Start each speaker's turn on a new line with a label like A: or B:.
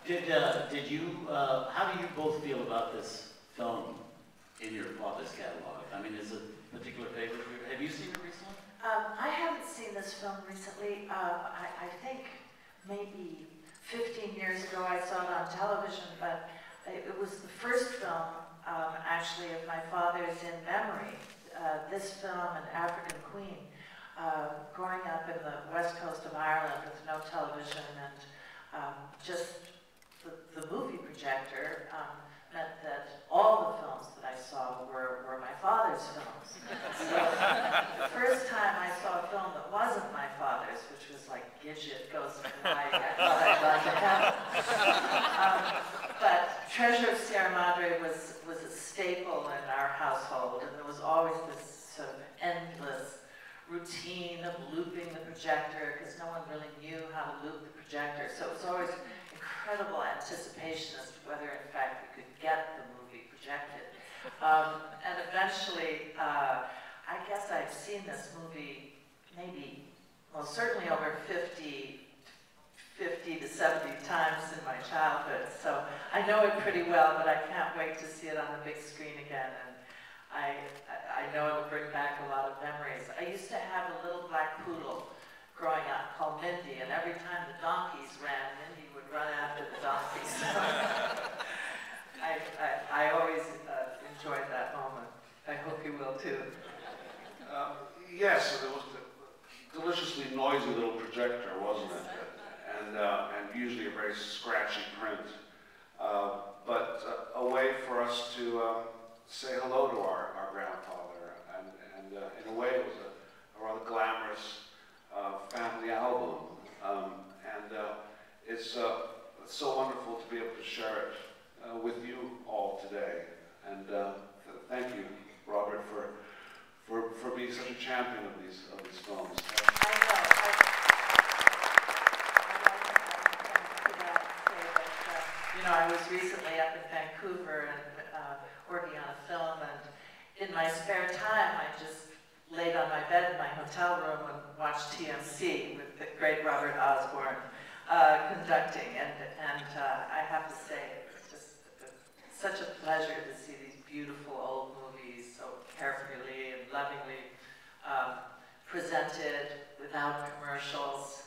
A: Did you, how do you both feel about this film in your father's catalog? I mean, is it a particular favorite? Have you seen it recently?
B: I haven't seen this film recently. I think maybe 15 years ago I saw it on television, but it was the first film, actually, of my father's in memory. This film and African Queen. Growing up in the west coast of Ireland with no television and just the movie projector meant that all the films that I saw were my father's films. So the first time I saw a film that wasn't my father's, which was like Gidget Goes to Hawaii, I thought I'd like to have it. But Treasure of Sierra Madre was a staple in our household, and there was always this sort of endless routine of looping the projector, because no one really knew how to loop the projector. So it was always incredible anticipation as to whether, in fact, we could get the movie projected. And eventually, I guess I've seen this movie maybe, well, certainly over 50 to 70 times in my childhood. So I know it pretty well, but I can't wait to see it on the big screen again. And I know it'll bring back a lot of memories. I used to have a little black poodle growing up called Mindy, and every time the donkeys ran, Mindy would run after the donkeys. I always enjoyed that moment. I hope you will too.
C: Yes, it was a deliciously noisy little projector, wasn't it? And usually a very scratchy print. But a way for us to say hello to our grandfather, and in a way it was a rather glamorous family album, and it's so wonderful to be able to share it with you all today. And thank you, Robert, for being such a champion of these films.
B: You know, I was recently up in Vancouver and working on a film, and in my spare time, I just laid on my bed in my hotel room and watched TMC with the great Robert Osborne conducting, and I have to say, it's just such a pleasure to see these beautiful old movies so carefully and lovingly presented without commercials.